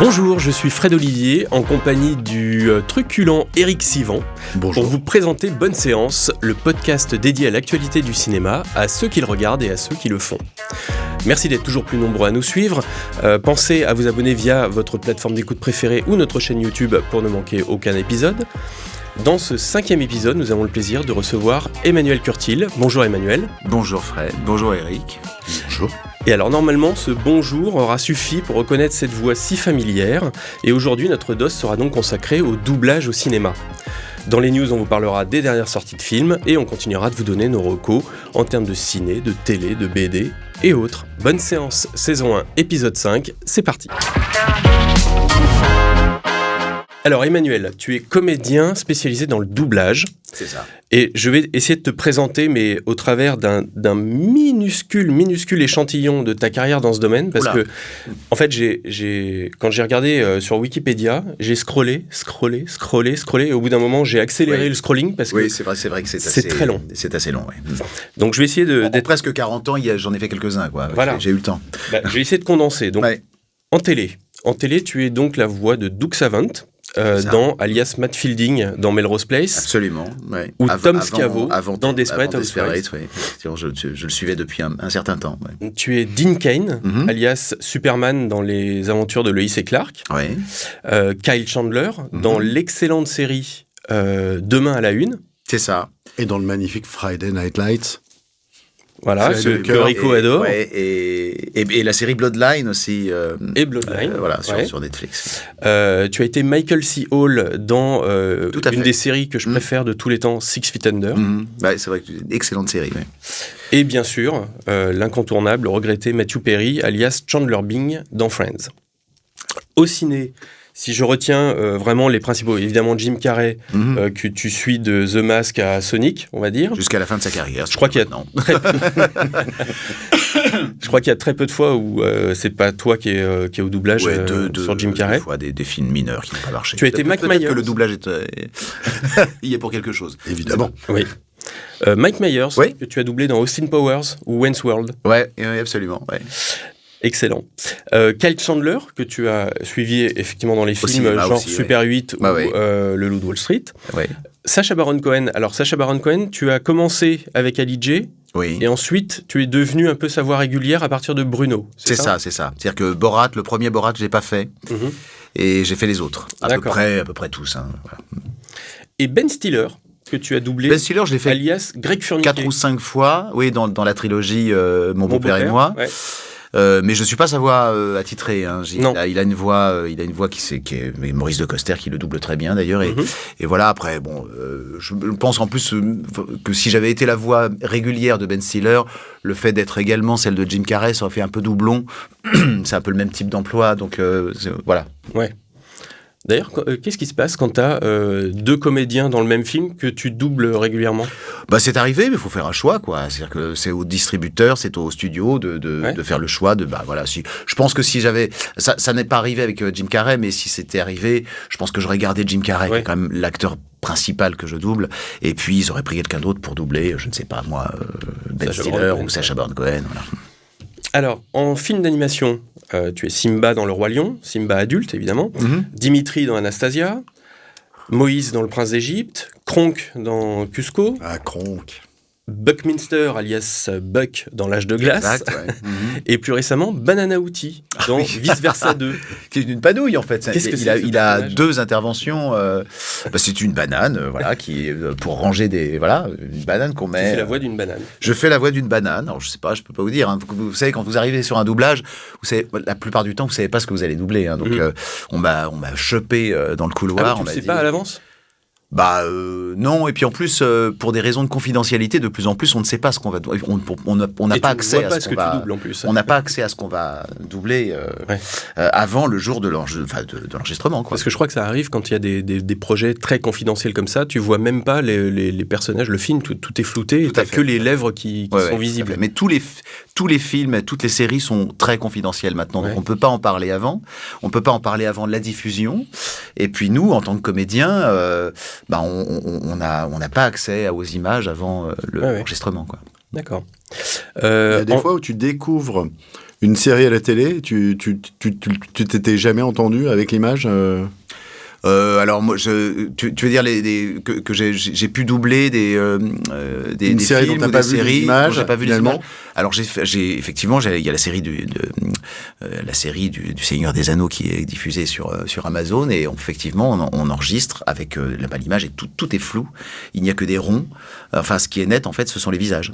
Bonjour, je suis Fred Olivier, en compagnie du truculent Éric Sivan. Bonjour. Pour vous présenter Bonne Séance, le podcast dédié à l'actualité du cinéma, à ceux qui le regardent et à ceux qui le font. Merci d'être toujours plus nombreux à nous suivre. Pensez à vous abonner via votre plateforme d'écoute préférée ou notre chaîne YouTube pour ne manquer aucun épisode. Dans ce 5e épisode, nous avons le plaisir de recevoir Emmanuel Curtil. Bonjour Emmanuel. Bonjour Fred, bonjour Eric. Bonjour. Et alors normalement, ce bonjour aura suffi pour reconnaître cette voix si familière. Et aujourd'hui, notre dose sera donc consacrée au doublage au cinéma. Dans les news, on vous parlera des dernières sorties de films et on continuera de vous donner nos recos en termes de ciné, de télé, de BD et autres. Bonne séance, saison 1, épisode 5, c'est parti. Alors Emmanuel, tu es comédien spécialisé dans le doublage. C'est ça. Et je vais essayer de te présenter, mais au travers d'un minuscule échantillon de ta carrière dans ce domaine. Parce que, en fait, quand j'ai regardé sur Wikipédia, j'ai scrollé, et au bout d'un moment, j'ai accéléré le scrolling parce que c'est vrai que c'est très long. C'est assez long, oui. Donc je vais essayer En presque 40 ans, j'en ai fait quelques-uns, quoi. Voilà. J'ai eu le temps. Je vais essayer de condenser. Donc, en télé, tu es donc la voix de Doug Savant. Dans alias Matt Fielding dans Melrose Place. Absolument, ouais. Ou Tom Scavo dans Desperate Housewives. Oui. Je le suivais depuis un certain temps. Ouais. Tu es Dean Cain, alias Superman dans les aventures de Lois et Clark. Ouais. Kyle Chandler dans l'excellente série Demain à la Une. C'est ça. Et dans le magnifique Friday Night Lights. Voilà, que Rico adore. Et la série Bloodline aussi. Et Bloodline. Sur Netflix. Tu as été Michael C. Hall dans une des séries que je préfère de tous les temps, Six Feet Under. C'est vrai que c'est une excellente série. Ouais. Et bien sûr, l'incontournable, le regretté Matthew Perry, alias Chandler Bing dans Friends. Au ciné, si je retiens vraiment les principaux, évidemment Jim Carrey, que tu suis de The Mask à Sonic, on va dire. Jusqu'à la fin de sa carrière. Je crois qu'il y a très peu de fois où c'est pas toi qui est au doublage sur Jim Carrey. Des fois des films mineurs qui n'ont pas marché. Tu as été Mike Myers. Que le doublage y est pour quelque chose. Évidemment. Oui. Mike Myers, que tu as doublé dans Austin Powers ou Wayne's World. Oui, absolument. Ouais. Excellent. Kyle Chandler, que tu as suivi effectivement dans les films Super 8 ou Le Loup de Wall Street. Ouais. Sacha Baron Cohen. Alors, Sacha Baron Cohen, tu as commencé avec Ali G. Oui. Et ensuite, tu es devenu un peu sa voix régulière à partir de Bruno. C'est ça. C'est-à-dire que le premier Borat, je l'ai pas fait. Et j'ai fait les autres. À peu près tous. Hein. Voilà. Et Ben Stiller, que tu as doublé. Ben Stiller, je l'ai fait alias Greg Furnier. 4 ou 5 fois, dans la trilogie Mon beau-père et moi. Ouais. Mais je suis pas sa voix attitrée. Hein. Il a une voix qui est Maurice de Coster qui le double très bien d'ailleurs. Et voilà. Après, je pense en plus que si j'avais été la voix régulière de Ben Stiller, le fait d'être également celle de Jim Carrey, ça aurait fait un peu doublon. C'est un peu le même type d'emploi, donc voilà. Ouais. D'ailleurs, qu'est-ce qui se passe quand tu as 2 comédiens dans le même film que tu doubles régulièrement ? C'est arrivé, mais il faut faire un choix, quoi. C'est-à-dire que c'est au distributeur, c'est au studio de faire le choix de je pense que si j'avais ça n'est pas arrivé avec Jim Carrey, mais si c'était arrivé, je pense que j'aurais gardé Jim Carrey, qui est quand même l'acteur principal que je double, et puis ils auraient pris quelqu'un d'autre pour doubler, je ne sais pas moi, Ben Stiller ou Sacha Baron Cohen, voilà. Alors, en film d'animation, tu es Simba dans Le Roi Lion, Simba adulte évidemment, Dimitri dans Anastasia, Moïse dans Le Prince d'Égypte, Kronk dans Cusco. Ah, Kronk. Buckminster, alias Buck, dans L'Âge de glace. Exact, ouais. Et plus récemment, Bananauti, dans Vice Versa 2. Qui est une panouille, en fait. Il a 2 interventions. C'est une banane, qui est pour ranger une banane qu'on met. Tu fais la voix d'une banane. Je fais la voix d'une banane. Alors, je sais pas, je peux pas vous dire. Hein. Vous savez, quand vous arrivez sur un doublage, vous savez, la plupart du temps, vous savez pas ce que vous allez doubler. Hein. Donc, on m'a chopé dans le couloir. Tu ne sais pas à l'avance ? Non, et puis en plus, pour des raisons de confidentialité, de plus en plus, on ne sait pas ce qu'on va doubler. On n'a pas accès à ce qu'on va doubler. On n'a pas accès à ce qu'on va doubler avant le jour de l'enregistrement. Parce que je crois que ça arrive quand il y a des projets très confidentiels comme ça, tu vois même pas les personnages, le film, tout est flouté, et tu n'as que les lèvres qui sont visibles. Mais tous les films, toutes les séries sont très confidentielles maintenant, donc on ne peut pas en parler avant. On ne peut pas en parler avant la diffusion. Et puis nous, en tant que comédiens, on n'a pas accès aux images avant l'enregistrement. Quoi. D'accord. Il y a des fois où tu découvres Une série à la télé, tu t'étais jamais entendu avec l'image alors moi, tu veux dire que j'ai pu doubler des série films dont ou des séries dont j'ai pas vu les images. Alors effectivement, il y a la série du Seigneur des Anneaux qui est diffusée sur Amazon et effectivement on enregistre avec l'image et tout est flou. Il n'y a que des ronds. Enfin, ce qui est net en fait, ce sont les visages.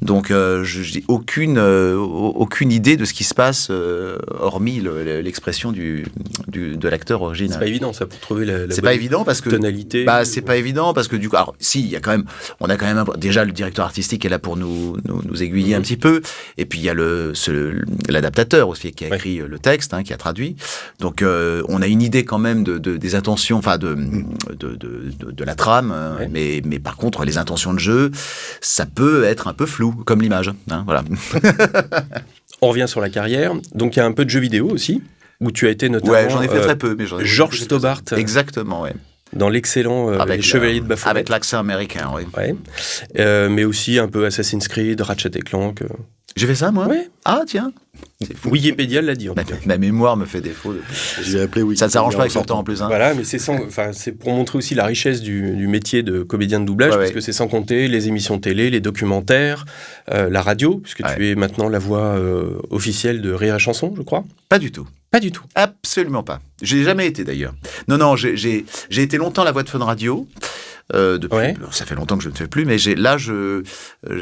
Donc je n'ai aucune idée de ce qui se passe hormis l'expression de l'acteur original. C'est pas évident ça pour trouver la c'est pas évident parce que tonalité. C'est pas évident parce que du coup, alors si, il y a quand même, on a quand même déjà le directeur artistique qui est là pour nous aiguiller un petit peu, et puis il y a l'adaptateur aussi qui a écrit le texte, qui a traduit. Donc on a une idée quand même des intentions, enfin de la trame, mais par contre les intentions de jeu, ça peut être un peu flou comme l'image, voilà. On revient sur la carrière, donc il y a un peu de jeux vidéo aussi. Où tu as été notamment... Ouais, j'en ai fait très peu, mais George Stobart. Exactement, ouais. Dans l'excellent Les Chevaliers de Baphomet. Avec l'accent américain, oui. Ouais. Mais aussi un peu Assassin's Creed, Ratchet & Clank. J'ai fait ça, moi ? Oui. Ah, tiens. Wikipédia l'a dit, en tout cas. Ma mémoire me fait défaut. J'ai appelé Wikipédia. Ça ne s'arrange pas avec son temps en plus. Voilà, mais c'est pour montrer aussi la richesse du métier de comédien de doublage, parce que c'est sans compter les émissions télé, les documentaires, la radio, puisque tu es maintenant la voix officielle de Rire et Chanson, je crois. Pas du tout. Pas du tout. Absolument pas. Je n'ai jamais été d'ailleurs. Non, j'ai été longtemps la voix de Fun Radio. Depuis, ça fait longtemps que je ne fais plus, mais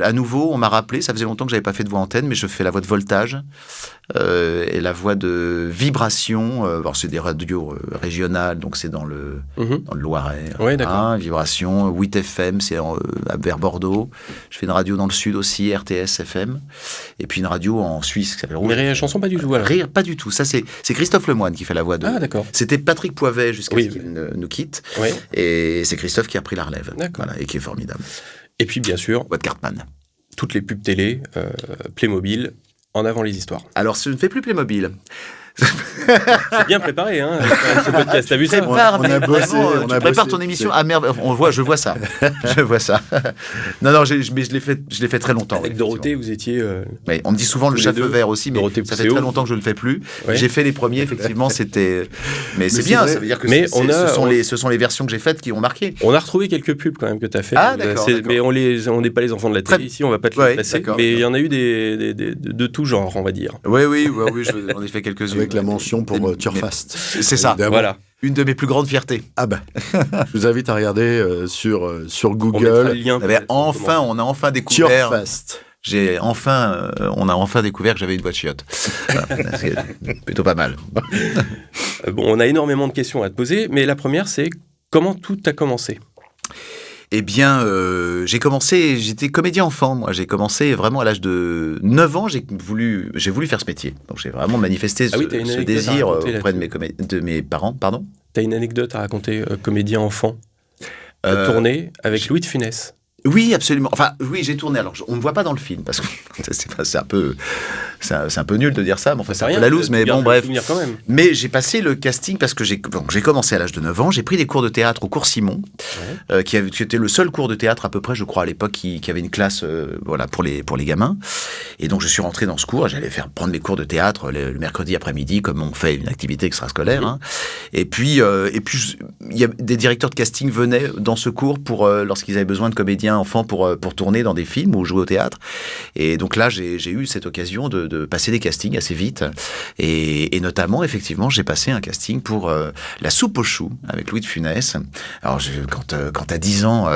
à nouveau, on m'a rappelé, ça faisait longtemps que j'avais pas fait de voix antenne, mais je fais la voix de Voltage et la voix de Vibration. Alors c'est des radios régionales, donc c'est dans le Loiret. Oui, d'accord. Vibration, 8 FM, c'est vers Bordeaux. Je fais une radio dans le sud aussi, RTS FM, et puis une radio en Suisse qui s'appelle Rouge. Mais Rire et Chanson, pas du tout. Alors. Rire, pas du tout. Ça c'est Christophe Lemoine qui fait la voix de. Ah d'accord. C'était Patrick Poivet jusqu'à ce qu'il nous quitte, et c'est Christophe qui a pris la relève. Voilà, et qui est formidable. Et puis, bien sûr, Watt Cartman. Toutes les pubs télé, Playmobil, en avant les histoires. Alors, je ne fais plus Playmobil. C'est bien préparé, ce podcast. T'as vu ça ? On a bossé. Tu prépares ton émission. Ah merde, je vois ça. Je vois ça. Non, je l'ai fait très longtemps. Avec Dorothée, vous étiez. Mais on me dit souvent le chat feu vert aussi, mais ça fait très longtemps que je ne le fais plus. J'ai fait les premiers, effectivement, c'était. Mais c'est bien, ça veut dire que ce sont les versions que j'ai faites qui ont marqué. On a retrouvé quelques pubs quand même que tu as fait. Ah, d'accord. Mais on n'est pas les enfants de la télé ici, on va pas te les passer. Mais il y en a eu de tout genre, on va dire. Oui, j'en ai fait quelques-unes. Avec la mention pour Turfast. C'est ça, voilà. Une de mes plus grandes fiertés. Ah bah, je vous invite à regarder sur Google. On a enfin découvert. Turfast. On a enfin découvert que j'avais une voix de chiotte. C'est plutôt pas mal. On a énormément de questions à te poser, mais la première, c'est comment tout a commencé ? Eh bien, j'étais comédien enfant, moi. J'ai commencé vraiment à l'âge de 9 ans, j'ai voulu faire ce métier. Donc j'ai vraiment manifesté ce désir auprès de mes parents. Pardon ? T'as une anecdote à raconter, comédien enfant, tourné avec Louis de Funès. Oui, absolument. Enfin, oui, j'ai tourné. Alors, on ne me voit pas dans le film parce que c'est un peu nul de dire ça, mais enfin, c'est un peu la loose. Mais bon, bref. Quand même. Mais j'ai passé le casting parce que j'ai commencé à l'âge de 9 ans. J'ai pris des cours de théâtre au cours Simon, qui était le seul cours de théâtre à peu près, je crois, à l'époque, qui avait une classe, pour les gamins. Et donc, je suis rentré dans ce cours. J'allais prendre mes cours de théâtre le mercredi après-midi, comme on fait une activité extrascolaire. Et puis, il y a des directeurs de casting venaient dans ce cours lorsqu'ils avaient besoin de comédiens enfants pour tourner dans des films ou jouer au théâtre. Et donc là, j'ai eu cette occasion de passer des castings assez vite. Et notamment, effectivement, j'ai passé un casting pour La soupe aux choux avec Louis de Funès. Alors, quand t'as 10 ans,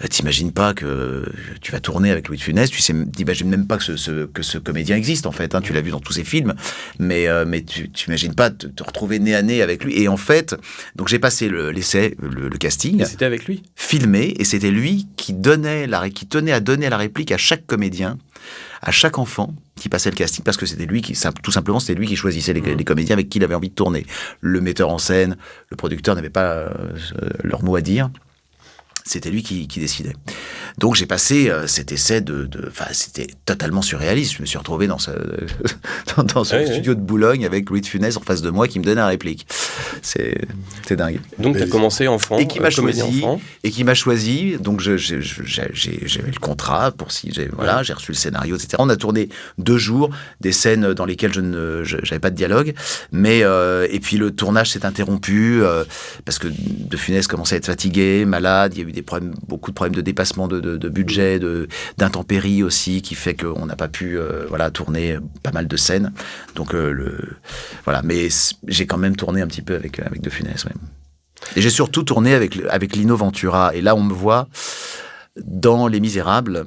t'imagines pas que tu vas tourner avec Louis de Funès. Tu t'imagines même pas que ce comédien existe, en fait. Tu l'as vu dans tous ses films. Mais tu t'imagines pas te retrouver nez à nez avec lui. Et en fait, donc j'ai passé l'essai, le casting. Et c'était avec lui ? Filmé. Et c'était lui qui tenait à donner la réplique à chaque comédien, à chaque enfant qui passait le casting, parce que c'était lui tout simplement, c'était lui qui choisissait les comédiens avec qui il avait envie de tourner. Le metteur en scène, le producteur n'avaient pas leur mot à dire. C'était lui qui décidait. Donc j'ai passé cet essai c'était totalement surréaliste. Je me suis retrouvé dans ce studio de Boulogne avec Louis de Funès en face de moi qui me donnait la réplique. C'est dingue. Donc, tu as commencé enfant, et qui m'a choisi. Donc, j'avais le contrat pour j'ai reçu le scénario, etc. On a tourné 2 jours, des scènes dans lesquelles je n'avais pas de dialogue. Mais, et puis, le tournage s'est interrompu parce que De Funès commençait à être fatigué, malade. Il y a eu beaucoup de problèmes de dépassement de budget, d'intempéries aussi, qui fait qu'on n'a pas pu tourner pas mal de scènes. Donc, mais j'ai quand même tourné un petit peu avec De Funès, même. Et j'ai surtout tourné avec Lino Ventura. Et là, on me voit dans Les Misérables,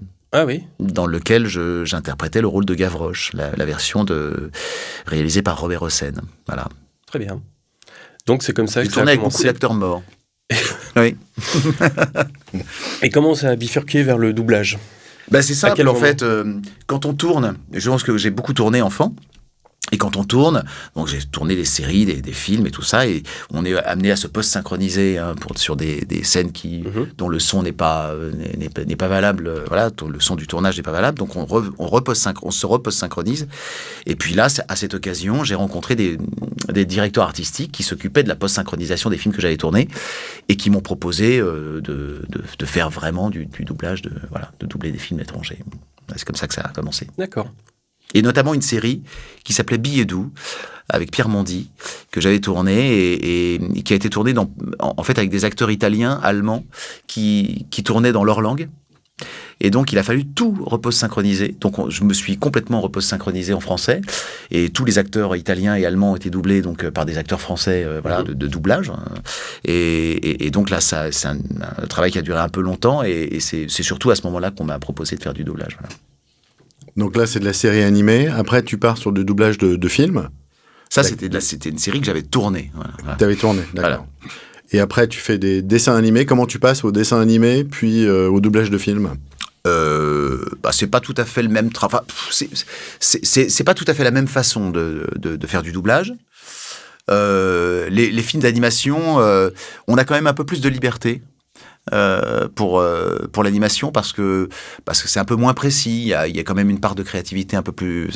dans lequel j'interprétais le rôle de Gavroche, la version réalisée par Robert Hossein. Voilà. Très bien. Donc, c'est comme ça que tu as commencé. J'ai tourné avec beaucoup d'acteurs morts. Oui. Et comment ça a bifurqué vers le doublage ? C'est simple, en fait, quand on tourne, je pense que j'ai beaucoup tourné enfant. Et quand on tourne, donc j'ai tourné des séries, des films et tout ça, et on est amené à se post-synchroniser sur des scènes dont le son n'est pas valable. Le son du tournage n'est pas valable, donc on se repost-synchronise. Et puis là, à cette occasion, j'ai rencontré des directeurs artistiques qui s'occupaient de la post-synchronisation des films que j'avais tournés et qui m'ont proposé de faire vraiment du doublage, de doubler des films étrangers. C'est comme ça que ça a commencé. D'accord. Et notamment une série qui s'appelait Billets doux, avec Pierre Mondy, que j'avais tournée et qui a été tournée en fait avec des acteurs italiens, allemands, qui tournaient dans leur langue. Et donc, il a fallu tout repost-synchroniser. Donc, je me suis complètement repost-synchronisé en français. Et tous les acteurs italiens et allemands ont été doublés par des acteurs français de doublage. Et donc là, c'est un travail qui a duré un peu longtemps. Et c'est surtout à ce moment-là qu'on m'a proposé de faire du doublage. Voilà. Donc là, c'est de la série animée. Après, tu pars sur du doublage de films. Ça, c'était une série que j'avais tournée. Voilà. Tu avais tourné, d'accord. Voilà. Et après, tu fais des dessins animés. Comment tu passes au dessin animé, puis au doublage de films ? C'est pas tout à fait le même travail. C'est pas tout à fait la même façon de faire du doublage. Les films d'animation, on a quand même un peu plus de liberté. Pour l'animation parce que c'est un peu moins précis, il y a quand même une part de créativité un peu plus.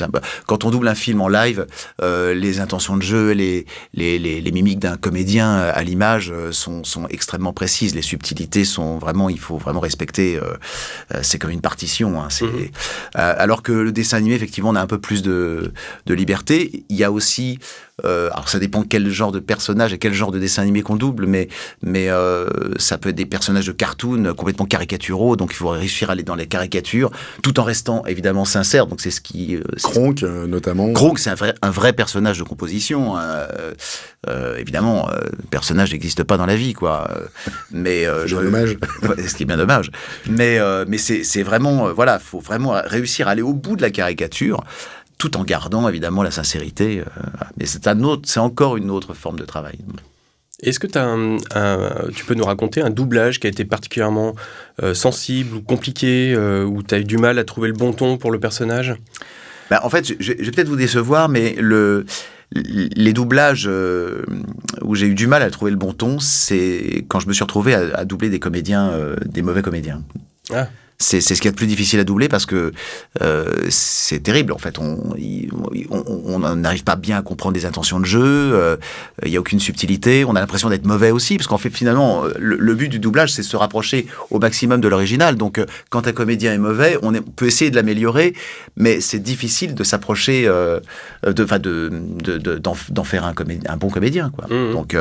Quand on double un film en live, les intentions de jeu, les mimiques d'un comédien à l'image sont extrêmement précises, les subtilités sont vraiment, il faut vraiment respecter, c'est comme une partition, hein, alors que le dessin animé, effectivement, on a un peu plus de liberté. Il y a aussi alors ça dépend quel genre de personnage et quel genre de dessin animé qu'on double, mais ça peut être des personnages de cartoon complètement caricaturaux, donc il faut réussir à aller dans les caricatures, tout en restant évidemment sincère. Donc c'est ce qui Kronk notamment. Kronk, c'est un vrai personnage de composition. Évidemment, le personnage n'existe pas dans la vie, quoi. Mais dommage. Ce qui est bien dommage. Mais c'est vraiment faut vraiment réussir à aller au bout de la caricature, tout en gardant évidemment la sincérité. Mais c'est encore une autre forme de travail. Est-ce que tu peux nous raconter un doublage qui a été particulièrement sensible ou compliqué, où tu as eu du mal à trouver le bon ton pour le personnage ? En fait, je vais peut-être vous décevoir, mais les doublages où j'ai eu du mal à trouver le bon ton, c'est quand je me suis retrouvé à doubler des comédiens, des mauvais comédiens. Ah. C'est ce qu'il y a de plus difficile à doubler parce que c'est terrible. En fait, on n'arrive pas bien à comprendre les intentions de jeu. Il n'y a aucune subtilité. On a l'impression d'être mauvais aussi, parce qu'en fait, finalement, le but du doublage, c'est de se rapprocher au maximum de l'original. Donc, quand un comédien est mauvais, on peut essayer de l'améliorer, mais c'est difficile de s'approcher, d'en faire un bon comédien, quoi. Mmh. Donc,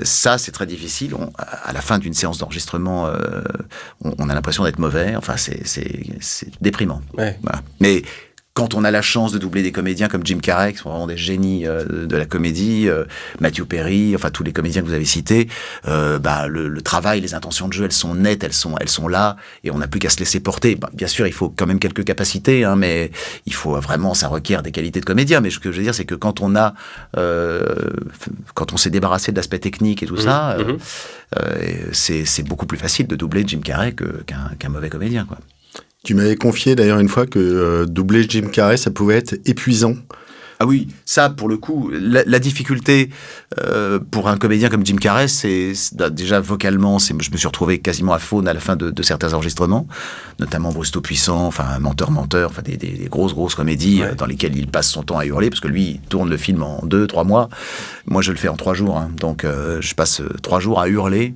ça, c'est très difficile. À la fin d'une séance d'enregistrement, on a l'impression d'être mauvais. Enfin, c'est déprimant. Ouais. Voilà. Mais quand on a la chance de doubler des comédiens comme Jim Carrey, qui sont vraiment des génies de la comédie, Matthew Perry, enfin tous les comédiens que vous avez cités, le travail, les intentions de jeu, elles sont nettes, elles sont là, et on n'a plus qu'à se laisser porter. Bien sûr, il faut quand même quelques capacités, hein, mais il faut vraiment, ça requiert des qualités de comédien. Mais ce que je veux dire, c'est que quand on s'est débarrassé de l'aspect technique et tout ça, c'est beaucoup plus facile de doubler Jim Carrey qu'un mauvais comédien, quoi. Tu m'avais confié d'ailleurs une fois que doubler Jim Carrey, ça pouvait être épuisant. Ah oui, ça, pour le coup, la difficulté pour un comédien comme Jim Carrey, c'est déjà vocalement, je me suis retrouvé quasiment à faune à la fin de certains enregistrements, notamment Bruce Tout-Puissant, enfin Menteur, enfin des grosses comédies dans lesquelles il passe son temps à hurler, parce que lui, il tourne le film en 2-3 mois. Moi, je le fais en 3 jours, hein, donc je passe 3 jours à hurler.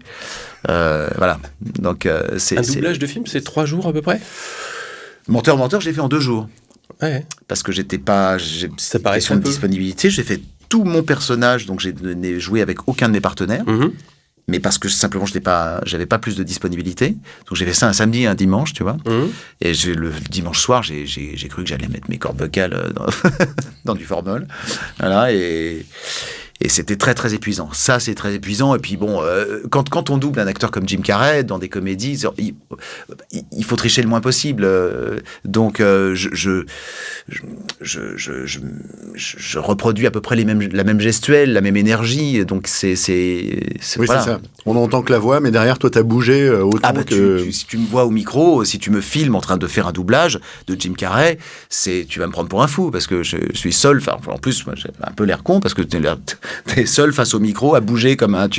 Voilà. Donc, un doublage de film, c'est 3 jours à peu près ? Menteur, je l'ai fait en 2 jours. Ouais. Parce que j'étais pas... Ça paraît question de disponibilité, j'ai fait tout mon personnage, donc j'ai joué avec aucun de mes partenaires, mais parce que simplement j'avais pas plus de disponibilité. Donc j'ai fait ça un samedi et un dimanche, tu vois. Et le dimanche soir, j'ai cru que j'allais mettre mes cordes vocales dans du formol. Voilà, et c'était très très épuisant. Ça, c'est très épuisant. Et puis bon, quand on double un acteur comme Jim Carrey dans des comédies, il faut tricher le moins possible. Donc je reproduis à peu près la même gestuelle, la même énergie. Donc oui, voilà. C'est ça. On n'entend que la voix, mais derrière, toi, t'as bougé autant que... Si tu me vois au micro, si tu me filmes en train de faire un doublage de Jim Carrey, tu vas me prendre pour un fou, parce que je suis seul. Enfin, en plus, moi, j'ai un peu l'air con, parce que t'es seul face au micro à bouger comme un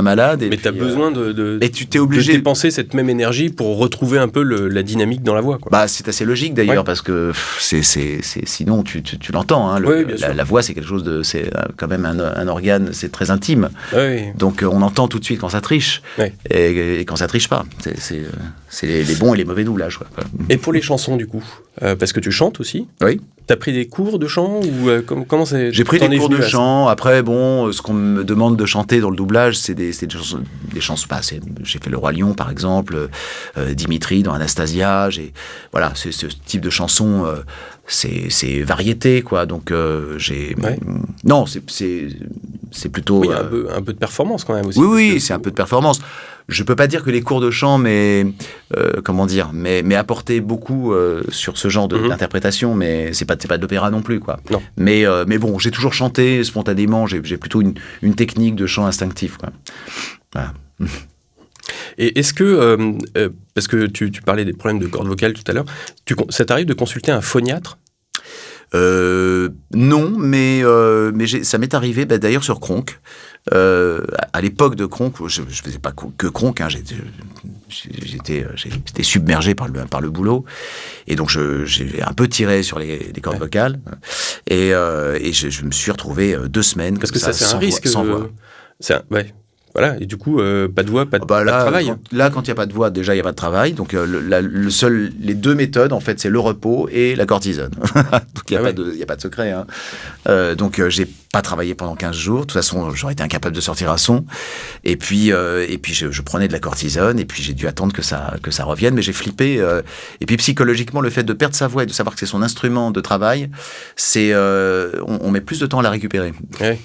malade. Mais t'as besoin et tu t'es obligé de dépenser cette même énergie pour retrouver un peu la dynamique dans la voix, quoi. Bah, c'est assez logique d'ailleurs, parce que sinon tu l'entends. Hein, la voix, c'est quelque chose c'est quand même un organe, c'est très intime. Oui. Donc on entend tout de suite quand ça triche et quand ça triche pas. C'est les bons et les mauvais doublages, quoi. Et pour les chansons, du coup, parce que tu chantes aussi. Oui. T'as pris des cours de chant ou comment c'est? J'ai pris des cours de chant. Après, bon, ce qu'on me demande de chanter dans le doublage, c'est des chansons. J'ai fait Le Roi Lion, par exemple, Dimitri dans Anastasia. Voilà, c'est ce type de chanson. C'est variété, quoi. Donc non, c'est plutôt. Oui, un peu de performance quand même aussi. Oui, c'est un peu de performance. Je peux pas dire que les cours de chant, mais apporté beaucoup sur ce genre d'interprétation, mais c'est pas de l'opéra non plus, quoi. Non. Mais bon, j'ai toujours chanté spontanément. J'ai plutôt une technique de chant instinctif, quoi. Voilà. Et est-ce que, parce que tu parlais des problèmes de cordes vocales tout à l'heure, ça t'arrive de consulter un phoniatre ? Non, mais ça m'est arrivé, d'ailleurs sur Kronk. À l'époque de Kronk, je faisais pas que Kronk, hein, j'étais submergé par le boulot, et donc j'ai un peu tiré sur les cordes vocales, et je me suis retrouvé 2 semaines parce que ça c'est un risque sans voix. Voilà, et du coup, pas de voix, pas de travail. Quand il n'y a pas de voix, déjà, il n'y a pas de travail. Donc, les 2 méthodes, en fait, c'est le repos et la cortisone. Donc, il n'y a pas de secret. Hein. Donc, j'ai pas travaillé pendant 15 jours. De toute façon, j'aurais été incapable de sortir un son. Et puis je prenais de la cortisone, et puis j'ai dû attendre que ça revienne. Mais j'ai flippé. Et puis, psychologiquement, le fait de perdre sa voix et de savoir que c'est son instrument de travail, on met plus de temps à la récupérer. Ouais.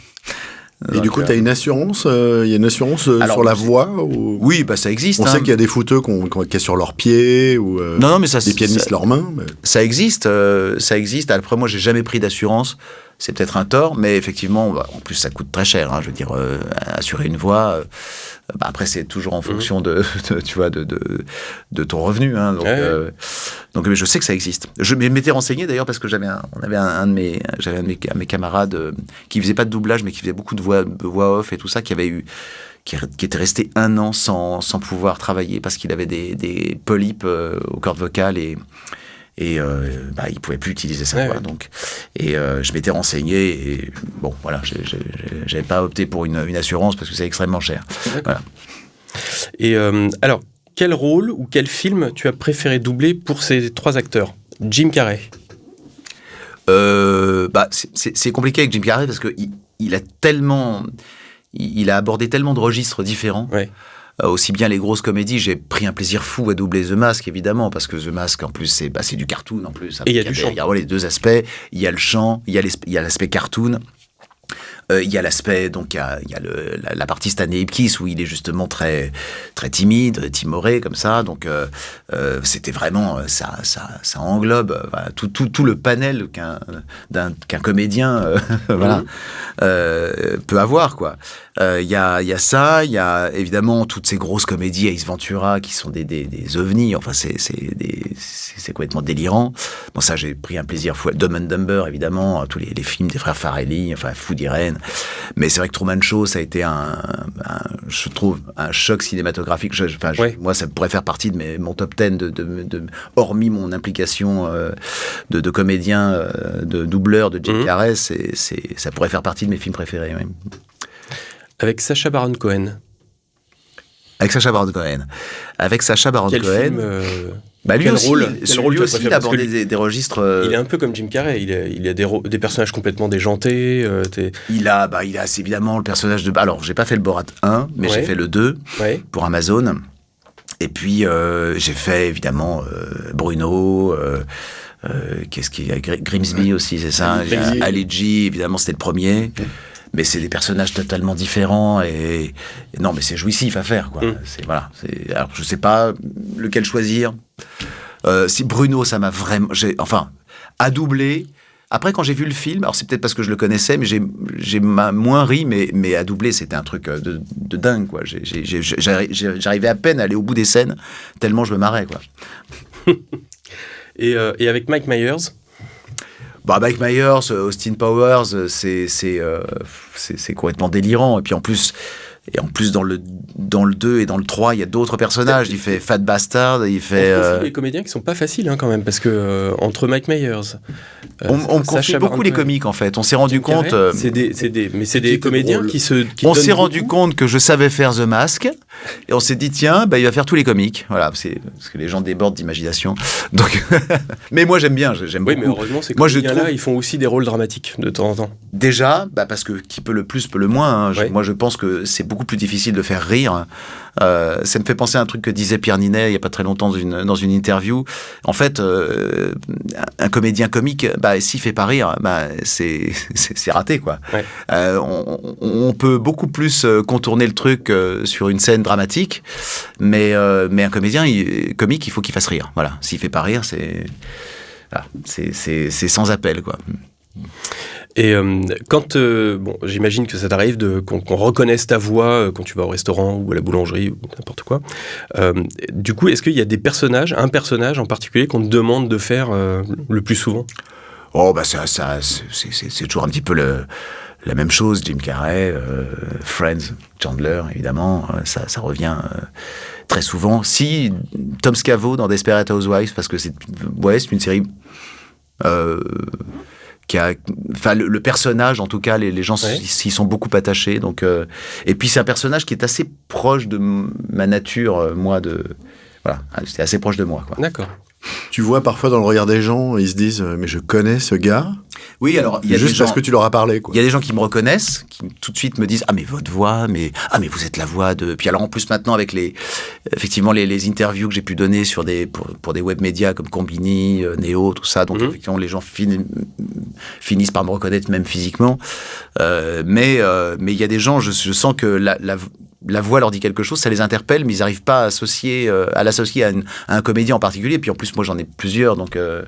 Et du coup, tu as une assurance il y a une assurance sur la voix ou... Oui, ça existe. On sait qu'il y a des footeux qui sur leurs pieds ou des pianistes leurs mains. Mais... Ça existe. Après, moi, j'ai jamais pris d'assurance. C'est peut-être un tort, mais effectivement, en plus, ça coûte très cher. Hein, je veux dire, assurer une voix. Après, c'est toujours en fonction de ton revenu. Hein, donc, mais je sais que ça existe. Je m'étais renseigné d'ailleurs parce que j'avais un de mes camarades qui faisait pas de doublage, mais qui faisait beaucoup de voix off et tout ça, qui était resté 1 an sans pouvoir travailler parce qu'il avait des polypes aux cordes vocales et il pouvait plus utiliser sa voix. Donc, je m'étais renseigné et bon, voilà, j'avais pas opté pour une assurance parce que c'est extrêmement cher. Voilà. Et alors, quel rôle ou quel film tu as préféré doubler pour ces 3 acteurs? Jim Carrey. C'est compliqué avec Jim Carrey parce que il a abordé tellement de registres différents. Ouais. Aussi bien les grosses comédies, j'ai pris un plaisir fou à doubler The Mask, évidemment, parce que The Mask, en plus, c'est du cartoon, en plus. Et il y a du chant. Il y a les 2 aspects, il y a le chant, il y a l'aspect cartoon. Il y a l'aspect, donc il y a la partie Stanley Ipkiss où il est justement très très timide, timoré comme ça. Donc c'était vraiment ça englobe tout le panel qu'un comédien peut avoir, quoi. Il y a ça, il y a évidemment toutes ces grosses comédies Ace Ventura qui sont des ovnis. Enfin c'est complètement délirant. Bon, ça j'ai pris un plaisir fou. Dumb and Dumber, évidemment, tous les films des frères Farrelly, enfin Food Irene. Mais c'est vrai que Truman Show, ça a été je trouve un choc cinématographique. Moi, ça pourrait faire partie de mon top 10 hormis mon implication de comédien, de doubleur de Jim Carrey, ça pourrait faire partie de mes films préférés. Oui. Avec Sacha Baron Cohen. Avec Sacha Baron Cohen. Quel film, lui aussi, rôle lui aussi, il a abordé des registres. Il est un peu comme Jim Carrey. Il a des personnages complètement déjantés. Il a évidemment le personnage de. Alors, j'ai pas fait le Borat 1, mais j'ai fait le 2 pour Amazon. Et puis, j'ai fait évidemment Bruno. Qu'est-ce qu'il y a Grimsby aussi, c'est ça. Ali G, évidemment, c'était le premier. Mais c'est des personnages totalement différents et non, mais c'est jouissif à faire, quoi. Alors je sais pas lequel choisir. Si Bruno, ça m'a vraiment, à doubler. Après, quand j'ai vu le film, alors c'est peut-être parce que je le connaissais, mais j'ai moins ri, mais à doubler, c'était un truc de dingue, quoi. J'arrivais à peine à aller au bout des scènes tellement je me marrais, quoi. Et avec Mike Myers. Mike Myers, Austin Powers, c'est complètement délirant. Et puis en plus dans le 2 et dans le 3, il y a d'autres personnages. Il fait Fat Bastard, il fait... C'est des comédiens qui sont pas faciles quand même, parce que entre Mike Myers... on me confie beaucoup les comiques, en fait. On s'est rendu compte... c'est des comédiens on s'est rendu compte que je savais faire The Mask, et on s'est dit, tiens, il va faire tous les comiques. Voilà, parce que les gens débordent d'imagination. Donc, mais moi, j'aime beaucoup. Oui, mais heureusement, ces comédiens-là, ils font aussi des rôles dramatiques, de temps en temps. Déjà, parce que qui peut le plus, peut le moins. Moi, je pense que c'est beaucoup plus difficile de faire rire. Ça me fait penser à un truc que disait Pierre Ninet il n'y a pas très longtemps dans une interview. En fait, un comédien comique, s'il fait pas rire, c'est raté, quoi. Ouais. On peut beaucoup plus contourner le truc sur une scène dramatique, mais un comédien comique, il faut qu'il fasse rire. Voilà. S'il fait pas rire, c'est sans appel, quoi. Et quand, j'imagine que ça t'arrive qu'on reconnaisse ta voix quand tu vas au restaurant ou à la boulangerie ou n'importe quoi. Du coup, est-ce qu'il y a un personnage en particulier qu'on te demande de faire le plus souvent ? C'est toujours un petit peu la même chose. Jim Carrey, Friends, Chandler, évidemment, ça revient très souvent. Si Tom Scavo dans Desperate Housewives, parce que c'est une série... le personnage, en tout cas, les gens s'y sont beaucoup attachés. Donc, et puis c'est un personnage qui est assez proche de ma nature, c'est assez proche de moi, quoi. D'accord. Tu vois parfois dans le regard des gens, ils se disent mais je connais ce gars. Oui, alors il y a juste parce que tu leur as parlé, quoi. Il y a des gens qui me reconnaissent, qui tout de suite me disent mais votre voix, mais vous êtes la voix de. Puis alors en plus maintenant avec les interviews que j'ai pu donner pour des web médias comme Combini, Néo, tout ça, donc effectivement les gens finissent par me reconnaître même physiquement. Mais il y a des gens, je sens que la voix leur dit quelque chose, ça les interpelle, mais ils n'arrivent pas à l'associer à un comédien en particulier. Puis en plus, moi, j'en ai plusieurs, donc je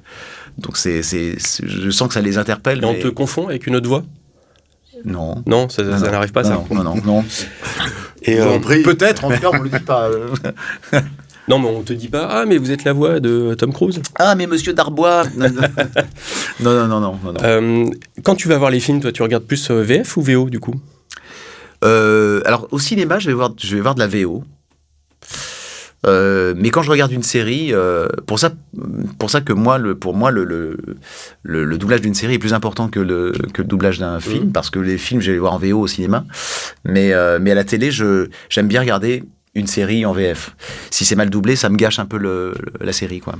sens que ça les interpelle. Et on te confond avec une autre voix ? Non. Non, ça n'arrive pas, ça. Non. Et peut-être, en tout cas, on ne le dit pas. Non, mais on te dit pas, mais vous êtes la voix de Tom Cruise. Mais Monsieur Darbois. Non. Quand tu vas voir les films, toi, tu regardes plus VF ou VO, du coup ? Alors au cinéma, je vais voir de la VO. Mais quand je regarde une série, pour ça que pour moi le doublage d'une série est plus important que le doublage d'un film, parce que les films je vais les voir en VO au cinéma, mais à la télé j'aime bien regarder une série en VF. Si c'est mal doublé, ça me gâche un peu la série, quoi.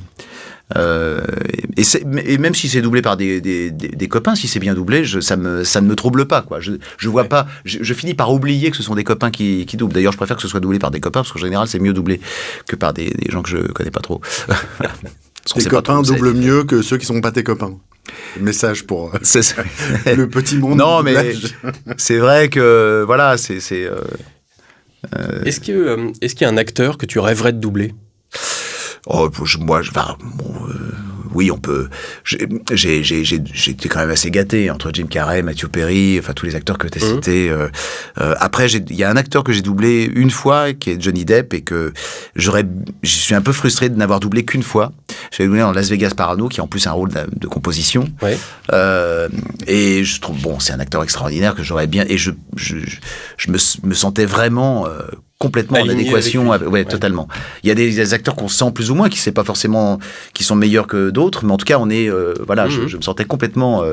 Et même si c'est doublé par des copains, si c'est bien doublé, ça ne me trouble pas, quoi. Je vois pas. Je finis par oublier que ce sont des copains qui doublent. D'ailleurs, je préfère que ce soit doublé par des copains, parce qu'en général, c'est mieux doublé que par des gens que je connais pas trop. Tes copains doublent mieux que ceux qui sont pas tes copains. Message pour le petit monde. Non, mais c'est vrai que voilà, Est-ce qu'il y a un acteur que tu rêverais de doubler ? Oui, on peut. J'étais quand même assez gâté entre Jim Carrey, Matthew Perry, enfin tous les acteurs que tu as cités. Après, il y a un acteur que j'ai doublé une fois, qui est Johnny Depp, et que je suis un peu frustré de n'avoir doublé qu'une fois. J'avais doublé dans Las Vegas Parano, qui est en plus un rôle de composition. Ouais. Et je trouve, c'est un acteur extraordinaire que j'aurais bien. Et je me sentais vraiment complètement en adéquation. Totalement. Il y a des acteurs qu'on sent plus ou moins, qui sont meilleurs que d'autres, mais en tout cas, on est, je me sentais complètement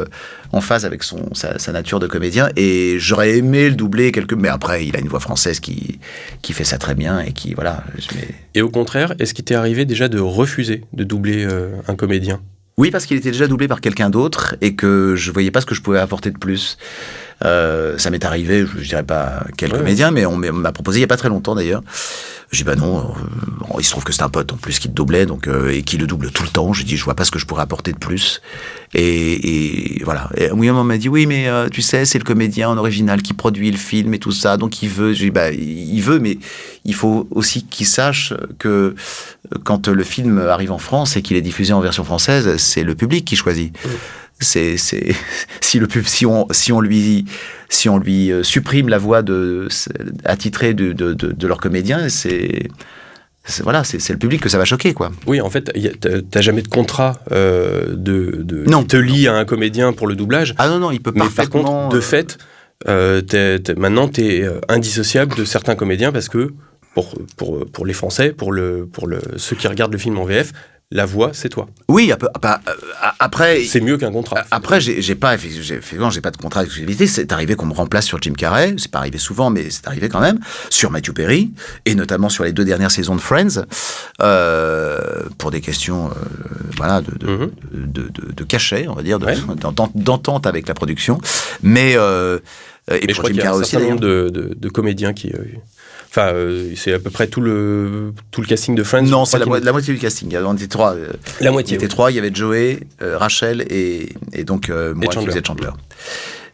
en phase avec sa nature de comédien, et j'aurais aimé le doubler mais après, il a une voix française qui fait ça très bien, et qui, voilà. Et au contraire, est-ce qu'il t'est arrivé déjà de refuser de doubler un comédien ? Oui, parce qu'il était déjà doublé par quelqu'un d'autre, et que je voyais pas ce que je pouvais apporter de plus. Ça m'est arrivé, je dirais pas quel comédien, mais on m'a proposé il y a pas très longtemps d'ailleurs. J'ai dit non, il se trouve que c'est un pote en plus qui le doublait, donc et qui le double tout le temps. J'ai dit je vois pas ce que je pourrais apporter de plus. Et voilà. Et un moment on m'a dit oui, mais tu sais, c'est le comédien en original qui produit le film et tout ça, donc il veut. J'ai dit il veut, mais il faut aussi qu'il sache que quand le film arrive en France et qu'il est diffusé en version française, c'est le public qui choisit. Si on lui supprime la voix attitrée de leur comédien, c'est le public que ça va choquer, quoi. Oui, en fait, t'as jamais de contrat qui te lie à un comédien pour le doublage. Ah non, il peut parfaitement. Mais par contre, de fait, maintenant t'es indissociable de certains comédiens, parce que pour les Français, pour ceux qui regardent le film en VF, la voix, c'est toi. Oui, après... C'est mieux qu'un contrat. Après, j'ai pas de contrat d'exclusivité. C'est arrivé qu'on me remplace sur Jim Carrey. C'est pas arrivé souvent, mais c'est arrivé quand même. Sur Matthew Perry, et notamment sur les 2 dernières saisons de Friends, pour des questions de cachet, on va dire, d'entente avec la production. Mais je crois qu'il y a un certain nombre de comédiens qui... c'est à peu près tout le casting de Friends. Non, c'est la moitié du casting. On était 3. La moitié. Il était 3. Il y avait Joey, Rachel et donc moi qui faisais Chandler.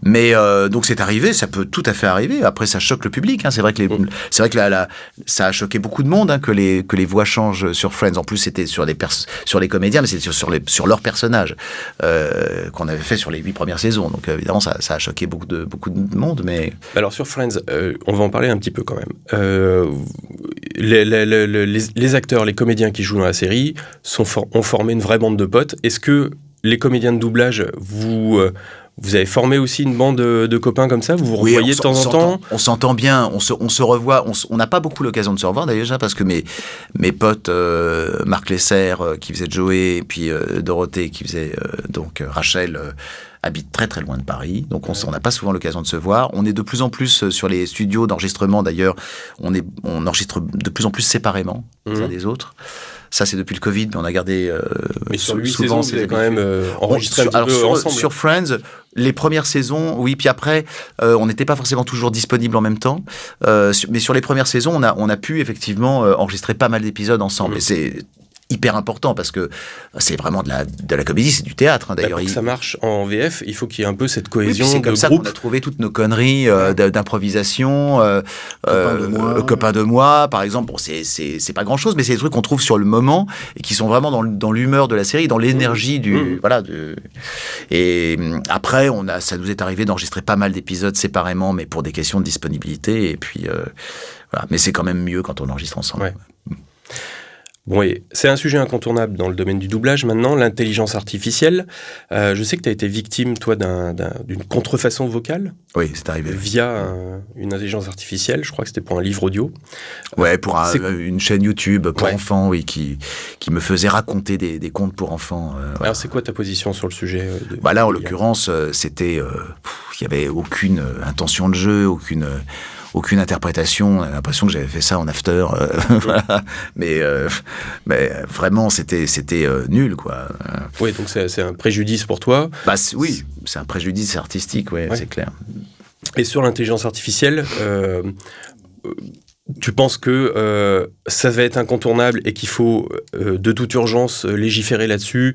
Mais donc c'est arrivé, ça peut tout à fait arriver. Après, ça choque le public. Hein. C'est vrai que ça a choqué beaucoup de monde, hein, que les voix changent sur Friends. En plus, c'était sur les comédiens, mais c'était sur leurs personnages qu'on avait fait sur les 8 premières saisons. Donc évidemment, ça a choqué beaucoup de monde. Mais alors sur Friends, on va en parler un petit peu quand même. Les acteurs, les comédiens qui jouent dans la série ont formé une vraie bande de potes. Est-ce que les comédiens de doublage, vous avez formé aussi une bande de copains comme ça ? Vous vous revoyez de temps en temps ? On s'entend bien, on se revoit. On n'a pas beaucoup l'occasion de se revoir d'ailleurs, parce que mes potes, Marc Lesser qui faisait Joey, et puis Dorothée qui faisait Rachel, habitent très très loin de Paris. Donc on n'a pas souvent l'occasion de se voir. On est de plus en plus sur les studios d'enregistrement d'ailleurs. On enregistre de plus en plus séparément les uns des autres. Ça, c'est depuis le Covid, mais on a gardé mais sur 8 saisons, c'est quand même enregistré un petit peu ensemble. Sur Friends, les premières saisons, oui, puis après, on n'était pas forcément toujours disponible en même temps. Mais sur les premières saisons, on a pu effectivement enregistrer pas mal d'épisodes ensemble. Et c'est hyper important, parce que c'est vraiment de la comédie, c'est du théâtre. Hein, d'ailleurs, pour que ça marche en VF, il faut qu'il y ait un peu cette cohésion c'est comme de ça groupe. qu'on a trouvé toutes nos conneries d'improvisation. Copain de moi, par exemple. Bon, c'est pas grand-chose, mais c'est des trucs qu'on trouve sur le moment et qui sont vraiment dans l'humeur de la série, dans l'énergie Et après, ça nous est arrivé d'enregistrer pas mal d'épisodes séparément, mais pour des questions de disponibilité. Et puis, voilà. Mais c'est quand même mieux quand on enregistre ensemble. Ouais. Bon, et c'est un sujet incontournable dans le domaine du doublage maintenant, l'intelligence artificielle. Je sais que tu as été victime, toi, d'une contrefaçon vocale. Oui, c'est arrivé. Via une intelligence artificielle, je crois que c'était pour un livre audio. Ouais, pour une chaîne YouTube pour enfants, oui, qui me faisait raconter des contes pour enfants. Alors, c'est quoi ta position sur le sujet là, en l'occurrence, c'était... il n'y avait aucune intention de jeu, aucune interprétation. J'ai l'impression que j'avais fait ça en after. Voilà. Mais vraiment, c'était nul, quoi. Oui, donc c'est un préjudice pour toi. Oui, c'est un préjudice artistique, c'est clair. Et sur l'intelligence artificielle, Tu penses que ça va être incontournable et qu'il faut de toute urgence légiférer là-dessus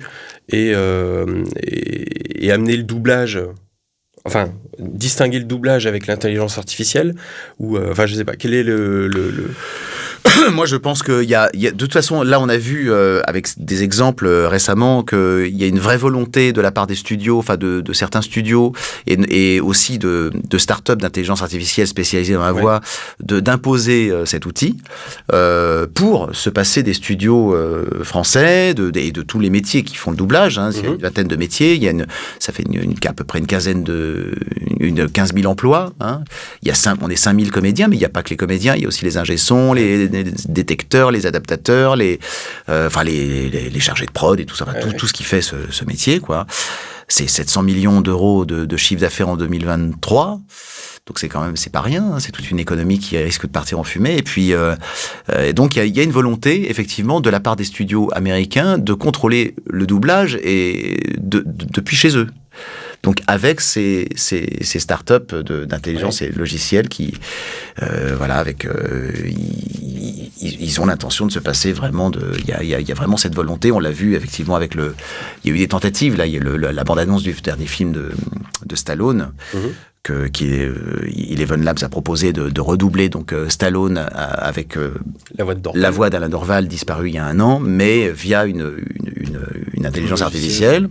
et amener le doublage, enfin distinguer le doublage avec l'intelligence artificielle, ou enfin je sais pas, quel est le... Moi, je pense qu'il y a, de toute façon, là, on a vu avec des exemples récemment qu'il y a une vraie volonté de la part des studios, enfin de certains studios et aussi de start-up d'intelligence artificielle spécialisée dans la voix, d'imposer cet outil pour se passer des studios français et de tous les métiers qui font le doublage. Hein. Il y a une vingtaine de métiers, ça fait à peu près une 15 000 emplois. Hein. On est 5 000 comédiens, mais il n'y a pas que les comédiens, il y a aussi les ingé-sons, les détecteurs, les adaptateurs, les chargés de prod et tout ça, tout ce qui fait ce métier, quoi. C'est 700 millions d'euros de chiffre d'affaires en 2023. Donc c'est pas rien, hein, c'est toute une économie qui risque de partir en fumée. Et puis donc il y a une volonté effectivement de la part des studios américains de contrôler le doublage et depuis chez eux. Donc avec ces startups d'intelligence et logicielle qui ils ont l'intention de se passer vraiment il y a vraiment cette volonté. On l'a vu effectivement il y a eu des tentatives là, il y a la bande-annonce du dernier film de Stallone. Eleven Labs a proposé de redoubler donc Stallone avec la voix d'Alain Dorval disparue il y a 1 an, mais via une intelligence artificielle.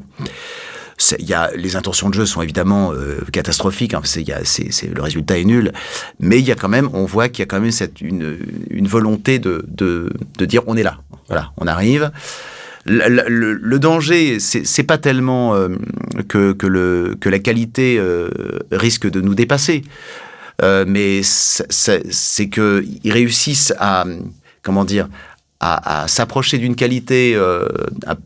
Les intentions de jeu sont évidemment catastrophiques. Hein, le résultat est nul, mais on voit qu'il y a quand même une volonté de dire on est là. Voilà, on arrive. Le danger, c'est pas tellement que la qualité risque de nous dépasser, mais c'est qu'ils réussissent à s'approcher d'une qualité,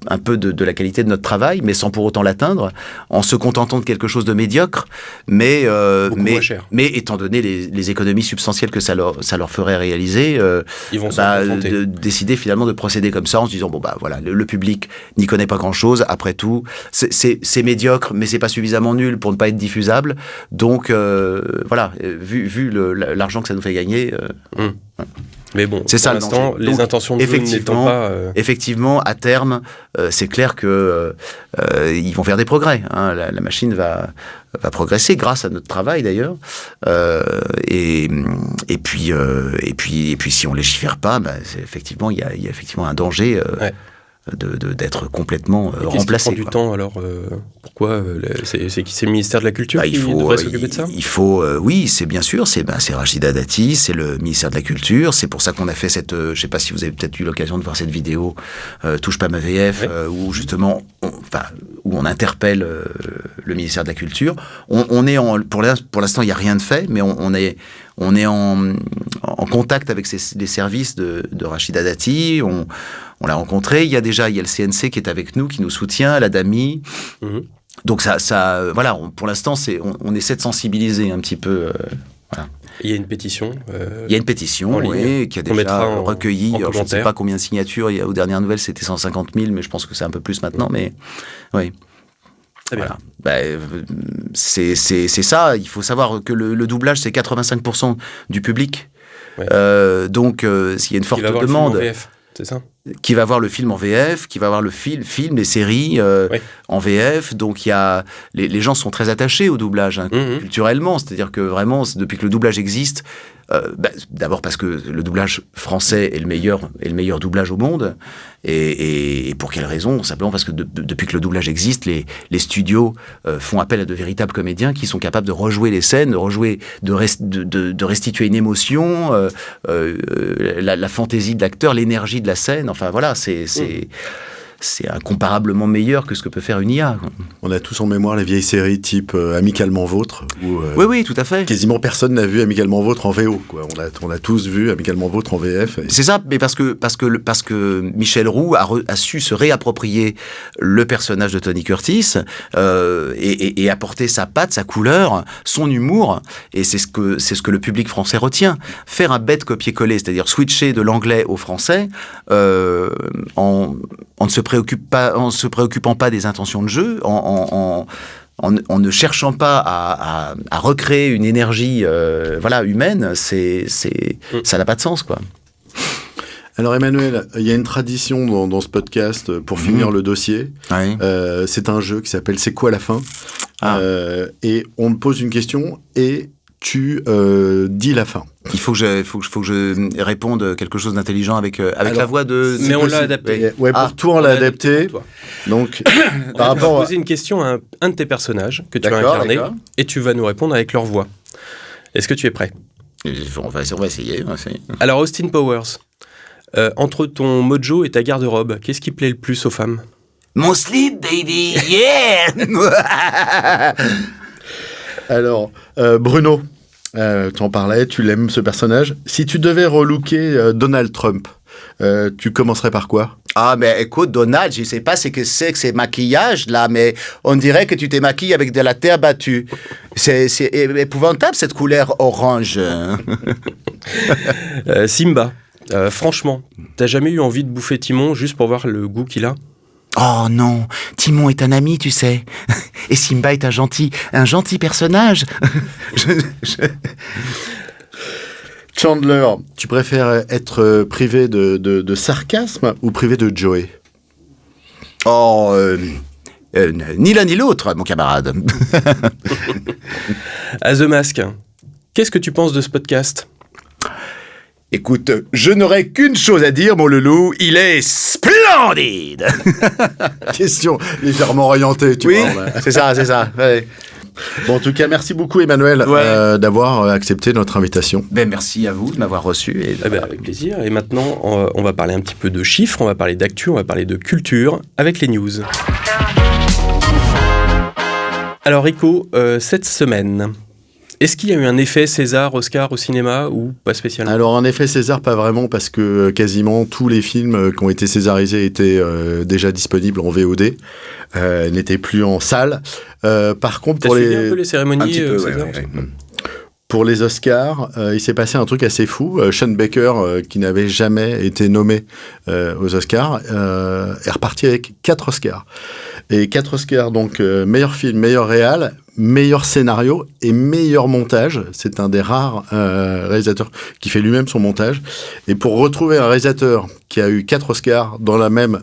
un peu de la qualité de notre travail, mais sans pour autant l'atteindre, en se contentant de quelque chose de médiocre, mais étant donné les économies substantielles que ça leur ferait réaliser, ils vont décider finalement de procéder comme ça en se disant le public n'y connaît pas grand-chose, après tout, c'est médiocre, mais c'est pas suffisamment nul pour ne pas être diffusable, donc vu l'argent que ça nous fait gagner... Mais bon, c'est ça, pour l'instant, les intentions de jeu n'étant pas... Effectivement, à terme, c'est clair que ils vont faire des progrès. Hein. La machine va progresser grâce à notre travail d'ailleurs. Et puis, si on légifère pas, effectivement, il y a effectivement un danger. D'être complètement remplacé. Qu'est-ce qui prend du temps alors pourquoi c'est le ministère de la Culture qui devrait s'occuper de ça? Oui, c'est bien sûr, c'est Rachida Dati, c'est le ministère de la Culture, c'est pour ça qu'on a fait cette, je sais pas si vous avez peut-être eu l'occasion de voir cette vidéo Touche pas ma VF, où justement, où on interpelle le ministère de la Culture. On est pour l'instant, il n'y a rien de fait, mais on est en contact avec les services de Rachida Dati. On l'a rencontré. Il y a le CNC qui est avec nous, qui nous soutient, la DAMI. Donc pour l'instant, on essaie de sensibiliser un petit peu. Il y a une pétition. Il y a une pétition, qui a déjà recueilli. Alors, je ne sais pas combien de signatures. Aux dernières nouvelles, c'était 150 000, mais je pense que c'est un peu plus maintenant. Mais oui. Voilà. C'est ça. Il faut savoir que le doublage, c'est 85% du public. Donc, s'il y a une forte demande... C'est ça. Qui va voir le film en VF, qui va voir le film, les séries en VF. Donc, les gens sont très attachés au doublage culturellement. C'est-à-dire que vraiment, depuis que le doublage existe, d'abord parce que le doublage français est le meilleur doublage au monde. Et pour quelle raison? Simplement parce que depuis que le doublage existe, les studios font appel à de véritables comédiens qui sont capables de rejouer les scènes, de restituer une émotion, la fantaisie de l'acteur, l'énergie de la scène. Enfin voilà, c'est incomparablement meilleur que ce que peut faire une IA. On a tous en mémoire les vieilles séries type Amicalement Vôtre. Où, oui, tout à fait. Quasiment personne n'a vu Amicalement Vôtre en VO. Quoi. On a tous vu Amicalement Vôtre en VF. C'est ça, mais parce que Michel Roux a su se réapproprier le personnage de Tony Curtis et apporter sa patte, sa couleur, son humour. Et c'est ce que le public français retient. Faire un bête copier-coller, c'est-à-dire switcher de l'anglais au français en ne se préoccupant pas des intentions de jeu, en en ne cherchant pas à recréer une énergie humaine, ça n'a pas de sens, quoi. Alors Emmanuel, il y a une tradition dans ce podcast pour finir le dossier. Oui. C'est un jeu qui s'appelle « C'est quoi la fin ?» Et on me pose une question et tu dis la fin. Il faut que je réponde quelque chose d'intelligent avec la voix de... Mais on l'a adapté. Ouais, pour toi, on l'a adapté. Donc, par rapport... On va poser une question à un de tes personnages que tu vas incarner et tu vas nous répondre avec leur voix. Est-ce que tu es prêt ? On va essayer. Alors, Austin Powers, entre ton mojo et ta garde-robe, qu'est-ce qui plaît le plus aux femmes ? Mon slip, baby, yeah. Alors, Bruno, tu en parlais, tu l'aimes ce personnage. Si tu devais relooker Donald Trump, tu commencerais par quoi ? Ah, mais écoute, Donald, je ne sais pas ce que c'est que ces maquillages, là, mais on dirait que tu t'es maquillé avec de la terre battue. C'est épouvantable, cette couleur orange. Simba, franchement, t'as jamais eu envie de bouffer Timon juste pour voir le goût qu'il a ? Oh non, Timon est un ami, tu sais. Et Simba est un gentil personnage. Chandler, tu préfères être privé de sarcasme ou privé de Joey ? Oh, ni l'un ni l'autre, mon camarade. À The Mask, qu'est-ce que tu penses de ce podcast ? Écoute, je n'aurais qu'une chose à dire, mon loulou, il est splendide. Question légèrement orientée, tu vois. C'est ça. Ouais. Bon, en tout cas, merci beaucoup, Emmanuel, d'avoir accepté notre invitation. Merci à vous de m'avoir reçu. Avec plaisir. Et maintenant, on va parler un petit peu de chiffres, on va parler d'actu, on va parler de culture avec les news. Alors, Rico, cette semaine... Est-ce qu'il y a eu un effet César, Oscar au cinéma ou pas spécialement ? Alors un effet César, pas vraiment, parce que quasiment tous les films qui ont été césarisés étaient déjà disponibles en VOD, n'étaient plus en salle. Par contre, pour les... un peu les cérémonies César, Pour les Oscars, il s'est passé un truc assez fou. Sean Baker, qui n'avait jamais été nommé aux Oscars, est reparti avec 4 Oscars. Et 4 Oscars, donc meilleur film, meilleur réal, meilleur scénario et meilleur montage. C'est un des rares réalisateurs qui fait lui-même son montage. Et pour retrouver un réalisateur qui a eu 4 Oscars dans la même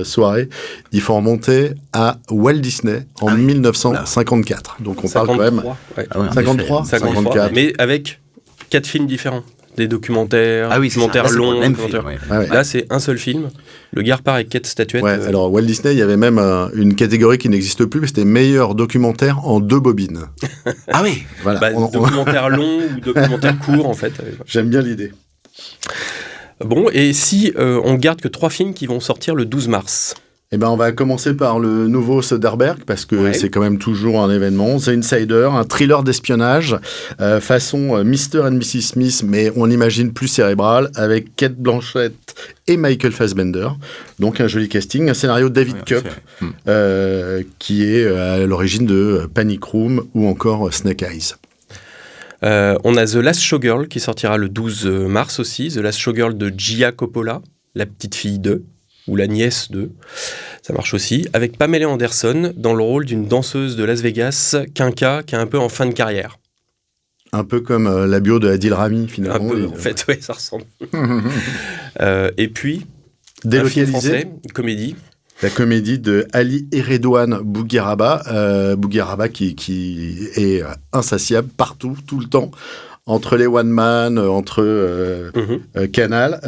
soirée, il faut remonter à Walt Disney en 1954. Donc on 53, parle quand même... Ouais. 53, 54. Mais avec 4 films différents. Des documentaires, documentaires longs. Là, c'est un seul film. Le gars repart avec 4 statuettes. Ouais, alors, Walt Disney, il y avait même une catégorie qui n'existe plus, mais c'était meilleur documentaire en 2 bobines. Ah oui, voilà. Documentaire long ou documentaire court, en fait. J'aime bien l'idée. Bon, et si on garde que 3 films qui vont sortir le 12 mars ? Eh ben, on va commencer par le nouveau Soderbergh, parce que c'est quand même toujours un événement. The Insider, un thriller d'espionnage, façon Mr. and Mrs. Smith, mais on imagine plus cérébral, avec Cate Blanchett et Michael Fassbender. Donc un joli casting, un scénario de David Koepp, qui est à l'origine de Panic Room ou encore Snake Eyes. On a The Last Showgirl qui sortira le 12 mars aussi, The Last Showgirl de Gia Coppola, la petite fille de... ou la nièce de, ça marche aussi, avec Pamela Anderson dans le rôle d'une danseuse de Las Vegas, quinca, qui est un peu en fin de carrière. Un peu comme la bio de Adil Rami, finalement. Un peu, en fait, oui, ça ressemble. Et puis, délocalisé, un film français, une comédie. La comédie de Ali Eredouane Bougueraba, Bougueraba qui est insatiable partout, tout le temps, entre les One Man, entre Canal.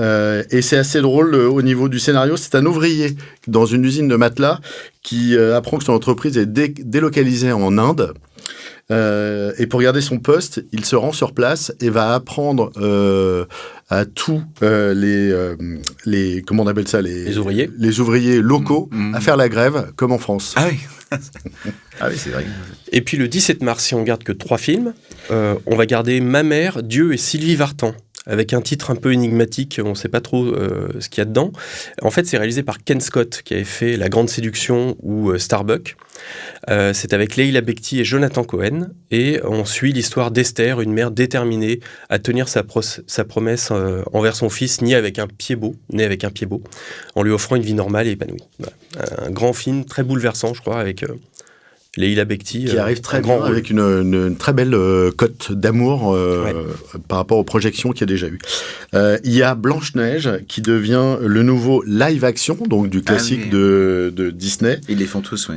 Et c'est assez drôle au niveau du scénario. C'est un ouvrier dans une usine de matelas qui apprend que son entreprise est délocalisée en Inde. Et pour garder son poste, il se rend sur place et va apprendre à tous les comment on appelle ça, les ouvriers locaux à faire la grève comme en France. Ah oui. Ah oui, c'est vrai. Et puis le 17 mars, si on garde que 3 films, on va garder Ma mère, Dieu et Sylvie Vartan, avec un titre un peu énigmatique, on ne sait pas trop ce qu'il y a dedans. En fait, c'est réalisé par Ken Scott, qui avait fait La Grande Séduction ou Starbuck. C'est avec Leila Bekti et Jonathan Cohen, et on suit l'histoire d'Esther, une mère déterminée à tenir sa promesse envers son fils, né avec un pied beau, en lui offrant une vie normale et épanouie. Voilà. Un grand film, très bouleversant, je crois, avec Leila Bekti. Qui arrive très bien avec une très belle cote d'amour par rapport aux projections qu'il y a déjà eu. Il y a Blanche-Neige qui devient le nouveau live-action, donc du classique de Disney. Ils les font tous, oui.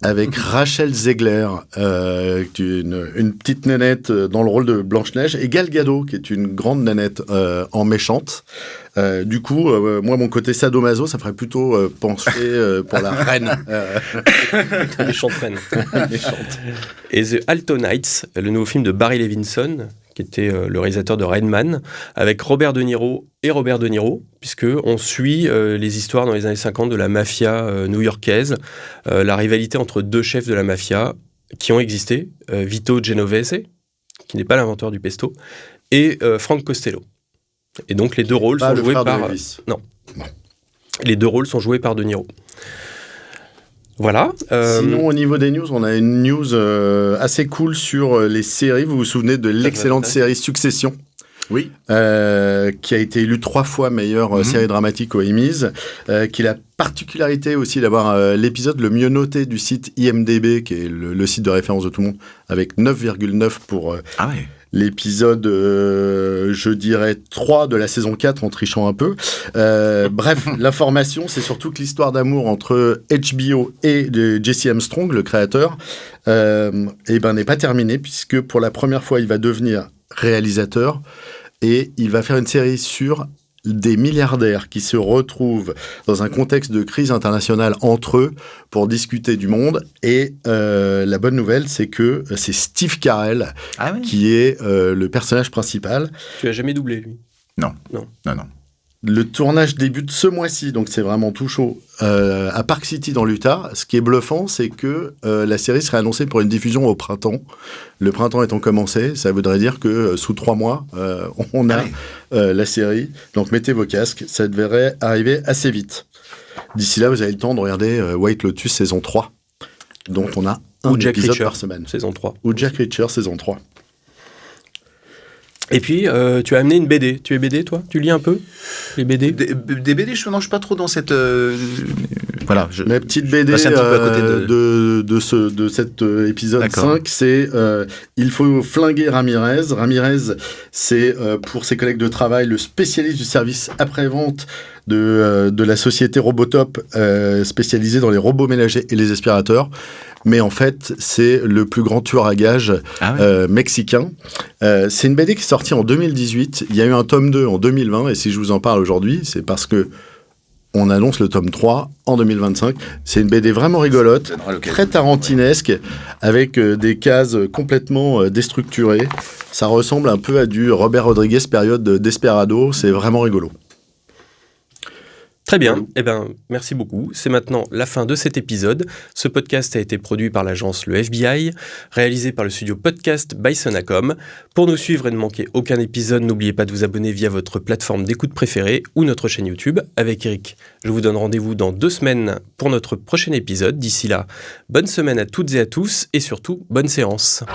Avec Rachel Zegler, une petite nénette dans le rôle de Blanche-Neige, et Gal Gadot, qui est une grande nénette en méchante. Du coup, moi, mon côté sadomaso, ça ferait plutôt pencher pour la reine. Méchante reine. Méchante. Et The Altonites, le nouveau film de Barry Levinson, qui était le réalisateur de Rain Man, avec Robert De Niro et Robert De Niro, puisqu'on suit les histoires dans les années 50 de la mafia new-yorkaise, la rivalité entre deux chefs de la mafia qui ont existé, Vito Genovese, qui n'est pas l'inventeur du pesto, et Frank Costello. Et donc les deux rôles sont joués par... Non. Les deux rôles sont joués par De Niro. Voilà. Sinon, au niveau des news, on a une news assez cool sur les séries. Vous vous souvenez de l'excellente série Succession ? Oui. Qui a été élue 3 fois meilleure série dramatique aux Emmys, qui a la particularité aussi d'avoir l'épisode le mieux noté du site IMDb, qui est le site de référence de tout le monde, avec 9,9 pour l'épisode, je dirais, 3 de la saison 4, en trichant un peu. Bref, l'information, c'est surtout que l'histoire d'amour entre HBO et Jesse Armstrong, le créateur, n'est pas terminée, puisque pour la première fois, il va devenir réalisateur et il va faire une série sur des milliardaires qui se retrouvent dans un contexte de crise internationale entre eux pour discuter du monde. Et la bonne nouvelle, c'est que c'est Steve Carell qui est le personnage principal. Tu l'as jamais doublé, lui ? Non. Le tournage débute ce mois-ci, donc c'est vraiment tout chaud, à Park City dans l'Utah. Ce qui est bluffant, c'est que la série serait annoncée pour une diffusion au printemps. Le printemps étant commencé, ça voudrait dire que sous 3 mois, on a la série. Donc mettez vos casques, ça devrait arriver assez vite. D'ici là, vous avez le temps de regarder White Lotus saison 3, dont on a un épisode par semaine. Saison 3. Ou Jack Reacher saison 3. Et puis, tu as amené une BD. Tu es BD, toi ? Tu lis un peu les BD ? Des BD, je ne suis pas trop dans cette... Voilà, la petite BD de cet épisode 5, c'est il faut flinguer Ramirez. Ramirez, c'est pour ses collègues de travail le spécialiste du service après-vente de la société Robotop, spécialisée dans les robots ménagers et les aspirateurs. Mais en fait, c'est le plus grand tueur à gages mexicain. C'est une BD qui est sortie en 2018. Il y a eu un tome 2 en 2020. Et si je vous en parle aujourd'hui, c'est parce que on annonce le tome 3 en 2025. C'est une BD vraiment rigolote, très tarantinesque, avec des cases complètement déstructurées. Ça ressemble un peu à du Robert Rodriguez période Desperado. C'est vraiment rigolo. Très bien, merci beaucoup. C'est maintenant la fin de cet épisode. Ce podcast a été produit par l'agence Le FBI, réalisé par le studio podcast by Sonacom. Pour nous suivre et ne manquer aucun épisode, n'oubliez pas de vous abonner via votre plateforme d'écoute préférée ou notre chaîne YouTube. Avec Eric, je vous donne rendez-vous dans 2 semaines pour notre prochain épisode. D'ici là, bonne semaine à toutes et à tous et surtout, bonne séance.